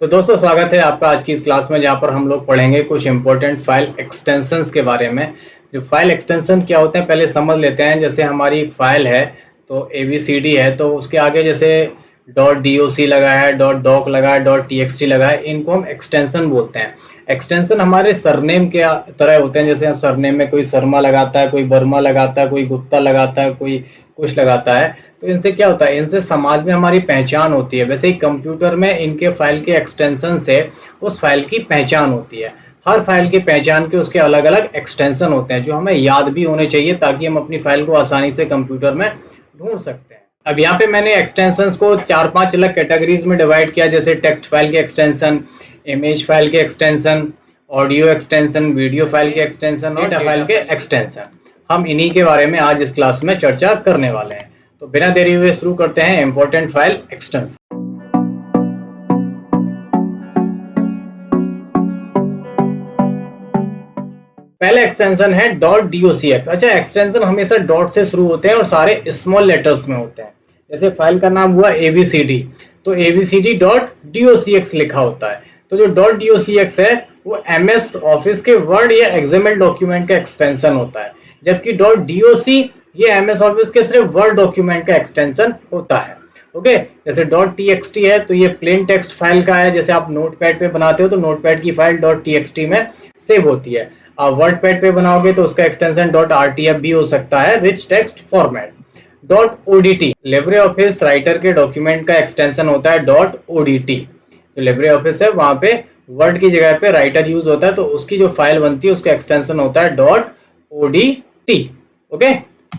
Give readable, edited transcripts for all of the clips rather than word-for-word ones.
तो दोस्तों स्वागत है आपका आज की इस क्लास में, जहाँ पर हम लोग पढ़ेंगे कुछ इंपॉर्टेंट फाइल एक्सटेंशंस के बारे में। जो फाइल एक्सटेंशन क्या होते हैं पहले समझ लेते हैं। जैसे हमारी एक फाइल है तो ABCD है, तो उसके आगे जैसे .doc लगा है, .doc लगा है, .txt लगा है, इनको हम एक्सटेंशन बोलते हैं। एक्सटेंशन हमारे सरनेम के तरह होते हैं। जैसे सरनेम में कोई शर्मा लगाता है, कोई वर्मा लगाता है, कोई गुप्ता लगाता है, कोई कुछ लगाता है। तो इनसे क्या होता है, इनसे समाज में हमारी पहचान होती है। वैसे ही कंप्यूटर में इनके फाइल के एक्सटेंशन से उस फाइल की पहचान होती है। हर फाइल की पहचान के उसके अलग अलग एक्सटेंशन होते हैं जो हमें याद भी होने चाहिए, ताकि हम अपनी फाइल को आसानी से कंप्यूटर में ढूंढ सकते हैं। अब यहाँ पे मैंने एक्सटेंशंस को 4-5 अलग कैटेगरीज में डिवाइड किया, जैसे टेक्स्ट फाइल के एक्सटेंशन, इमेज फाइल के extension, audio extension, video file के एक्सटेंशन और डेटा फाइल के एक्सटेंशन। हम इन्हीं के बारे में आज इस क्लास में चर्चा करने वाले हैं। तो बिना देरी हुए शुरू करते हैं इंपॉर्टेंट फाइल एक्सटेंशन। पहला एक्सटेंशन है .docx। अच्छा, एक्सटेंशन हमेशा डॉट से शुरू होते हैं और सारे स्मॉल लेटर्स में होते हैं। जैसे फाइल का नाम हुआ ABCD, तो abcd.docx लिखा होता है। तो जो .docx है वो MS ऑफिस के वर्ड या XML डॉक्यूमेंट का एक्सटेंशन होता है, जबकि .doc ये MS ऑफिस के सिर्फ वर्ड डॉक्यूमेंट का एक्सटेंशन होता है। ओके, जैसे .txt है तो ये प्लेन टेक्स्ट फाइल का है। जैसे आप नोटपैड पे बनाते हो तो नोटपैड की फाइल .txt में सेव होती है। आप वर्डपैड पे बनाओगे तो उसका एक्सटेंशन .rtf भी हो सकता है, rich text format. .odt Libre office writer के डॉक्यूमेंट का एक्सटेंशन होता है .odt। जो लिब्रे ऑफिस है वहां पे वर्ड की जगह पे राइटर यूज होता है, तो उसकी जो फाइल बनती है उसका एक्सटेंशन होता है .odt। ओके,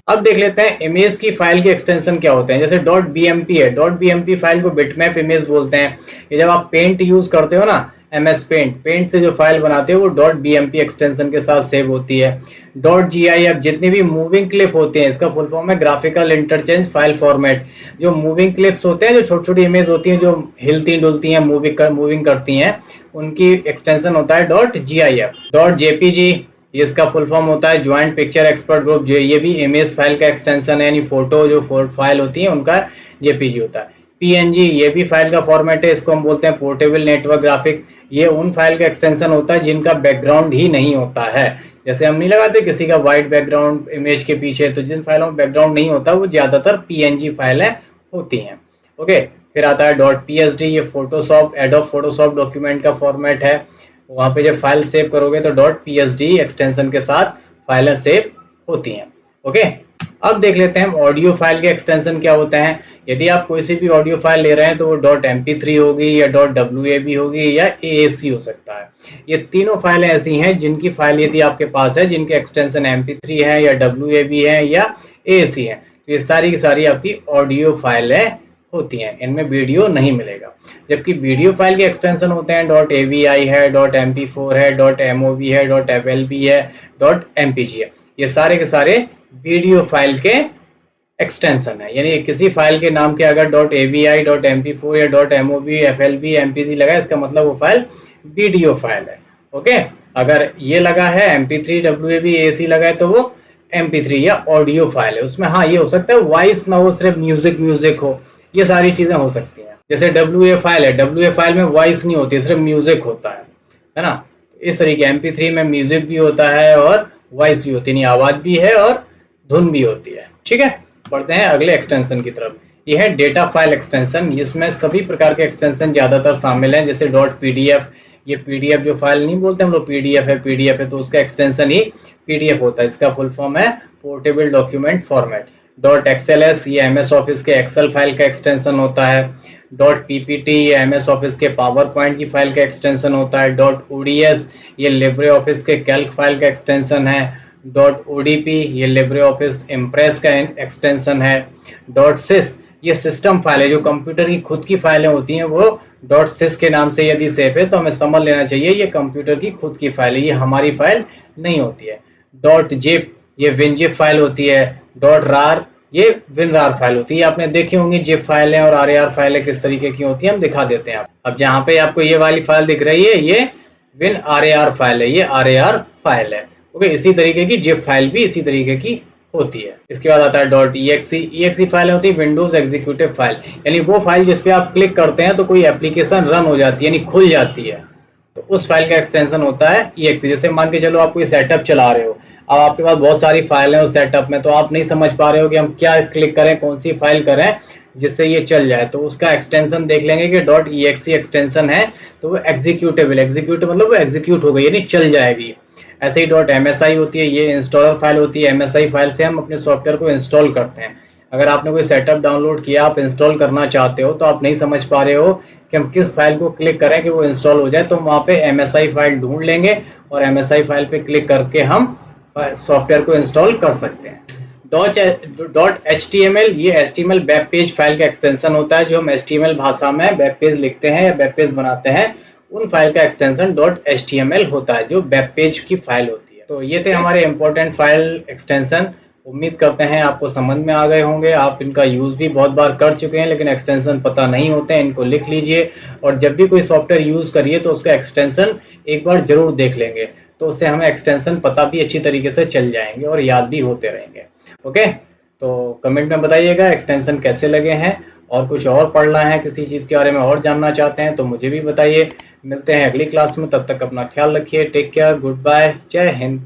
अब देख लेते हैं इमेज की फाइल के एक्सटेंशन क्या होते हैं। जैसे .bmp है, .bmp फाइल को बिटमैप इमेज बोलते हैं। ये जब आप पेंट यूज करते हो ना, MS पेंट से जो फाइल बनाते हो वो .bmp एक्सटेंशन के साथ सेव होती है। .gif जितनी भी मूविंग क्लिप होती हैं, इसका फुल फॉर्म है ग्राफिकल इंटरचेंज फाइल फॉर्मेट। जो मूविंग क्लिप्स होते हैं, जो छोटी छोटी इमेज होती हैं जो हिलती डुलती हैं, मूविंग करती हैं, उनकी एक्सटेंशन होता है .gif। .jpg इसका फुल फॉर्म होता है ज्वाइंट पिक्चर एक्सपर्ट ग्रुप। जो ये भी इमेज फाइल का एक्सटेंशन है, यानी फोटो जो फाइल होती है उनका JPG होता है। PNG ये भी फाइल का फॉर्मेट है, इसको हम बोलते हैं पोर्टेबल नेटवर्क ग्राफिक। ये उन फाइल का एक्सटेंशन होता है जिनका बैकग्राउंड ही नहीं होता है। जैसे हम नहीं लगाते किसी का व्हाइट बैकग्राउंड इमेज के पीछे, तो जिन फाइलों में बैकग्राउंड नहीं होता वो ज्यादातर PNG फाइलें होती हैं। ओके, फिर आता है .psd, ये फोटोशॉप एडोब फोटोशॉप डॉक्यूमेंट का फॉर्मेट है। वहां पे जब फाइल सेव करोगे तो .psd एक्सटेंशन के साथ फाइलें सेव होती हैं। ओके, अब देख लेते हैं ऑडियो फाइल के एक्सटेंशन क्या होते हैं। यदि आप कोई सी भी ऑडियो फाइल ले रहे हैं तो वो .mp3 होगी या .wab होगी या AAC हो सकता है। ये तीनों फाइलें ऐसी हैं जिनकी फाइल यदि आपके पास है, जिनके एक्सटेंशन MP3 है या WAB है या AAC है, तो ये सारी की सारी आपकी ऑडियो फाइलें होती हैं, इनमें वीडियो नहीं मिलेगा। जबकि वीडियो फाइल के एक्सटेंशन होते हैं .avi है, .mp4 है, .mov है, .flb है, .mpg है। ये सारे के सारे वीडियो फाइल के एक्सटेंशन है। यानी किसी फाइल के नाम के अगर .avi, .mp4 या .mov, flb, mpg लगा है, इसका मतलब वो फाइल वीडियो फाइल है। ओके, अगर ये लगा है mp3, wab, ac लगा है तो वो mp3 या ऑडियो फाइल है। उसमें हाँ ये हो सकता है वॉइस ना हो, सिर्फ म्यूजिक हो, ये सारी चीजें हो सकती हैं। जैसे WA फाइल है, WA फाइल में वॉइस नहीं होती, सिर्फ म्यूजिक होता है ना। इस तरीके MP3 में म्यूजिक भी होता है और वॉइस भी होती है, आवाज भी है और धुन भी होती है। ठीक है, बढ़ते हैं अगले एक्सटेंशन की तरफ। यह है डेटा फाइल एक्सटेंशन। इसमें सभी प्रकार के एक्सटेंशन ज्यादातर शामिल हैं। जैसे .pdf, ये PDF जो फाइल नहीं बोलते हम लोग, PDF है तो उसका एक्सटेंशन ही PDF होता है। इसका फुल फॉर्म है पोर्टेबल डॉक्यूमेंट फॉर्मेट। .xls ये MS ऑफिस के एक्सेल फाइल का एक्सटेंशन होता है। .ppt ये MS ऑफिस के पावर पॉइंट की फाइल का एक्सटेंशन होता है। .ods ये लिब्रे ऑफिस के कैल्क फाइल का एक्सटेंशन है। .odp ये लिब्रे ऑफिस इम्प्रेस का एक्सटेंशन है। .sys ये सिस्टम फाइल है, जो कंप्यूटर की खुद की फाइलें होती हैं वो .sys के नाम से यदि सेव है तो हमें समझ लेना चाहिए ये कंप्यूटर की खुद की फाइल है, ये हमारी फाइल नहीं होती है। .zip ये WinZip फाइल होती है। .rar ये WinRAR फाइल होती है। आपने देखी होंगी जिप फाइलें और RAR फाइलें किस तरीके की होती है, हम दिखा देते हैं। अब जहाँ पे आपको ये वाली फाइल दिख रही है ये WinRAR फाइल है, ये RAR फाइल है। ओके, इसी तरीके की जिप फाइल भी इसी तरीके की होती है। इसके बाद आता है डॉट .exe फाइल होती है विंडोज एग्जीक्यूटिव फाइल, यानी वो फाइल जिस पे आप क्लिक करते हैं तो कोई एप्लीकेशन रन हो जाती है, यानी खुल जाती है, तो उस फाइल का एक्सटेंशन होता है exe। जैसे मान के चलो आप कोई सेटअप चला रहे हो, अब आपके पास बहुत सारी फाइल है उस सेटअप में, तो आप नहीं समझ पा रहे हो कि हम क्या क्लिक करें, कौन सी फाइल करें जिससे ये चल जाए, तो उसका एक्सटेंशन देख लेंगे कि डॉट .exe एक्सटेंशन है, तो वो एग्जीक्यूटिव मतलब वो एग्जीक्यूट हो गई, यानी चल जाएगी। ऐसे ही डॉट MSI होती है, ये इंस्टॉलर फाइल होती है। MSI फाइल से हम अपने सॉफ्टवेयर को इंस्टॉल करते हैं। अगर आपने कोई सेटअप डाउनलोड किया, आप इंस्टॉल करना चाहते हो, तो आप नहीं समझ पा रहे हो कि हम किस फाइल को क्लिक करें कि वो इंस्टॉल हो जाए, तो वहाँ पे MSI फाइल ढूंढ लेंगे और MSI फाइल पे क्लिक करके हम सॉफ्टवेयर को इंस्टॉल कर सकते हैं। डॉट HTML, ये HTML वेब पेज फाइल का एक्सटेंशन होता है। जो हम HTML भाषा में वेब पेज लिखते हैं या वेब पेज बनाते हैं, उन फाइल का एक्सटेंशन डॉट HTML होता है, जो वेब पेज की फाइल होती है। तो ये थे हमारे इंपॉर्टेंट फाइल एक्सटेंशन। उम्मीद करते हैं आपको समझ में आ गए होंगे। आप इनका यूज़ भी बहुत बार कर चुके हैं, लेकिन एक्सटेंशन पता नहीं होते हैं, इनको लिख लीजिए। और जब भी कोई सॉफ्टवेयर यूज़ करिए तो उसका एक्सटेंशन एक बार जरूर देख लेंगे, तो उससे हमें एक्सटेंशन पता भी अच्छी तरीके से चल जाएंगे और याद भी होते रहेंगे। ओके, तो कमेंट में बताइएगा एक्सटेंशन कैसे लगे हैं, और कुछ और पढ़ना है, किसी चीज़ के बारे में और जानना चाहते हैं तो मुझे भी बताइए। मिलते हैं अगली क्लास में, तब तक अपना ख्याल रखिए। टेक केयर, गुड बाय, जय हिंद।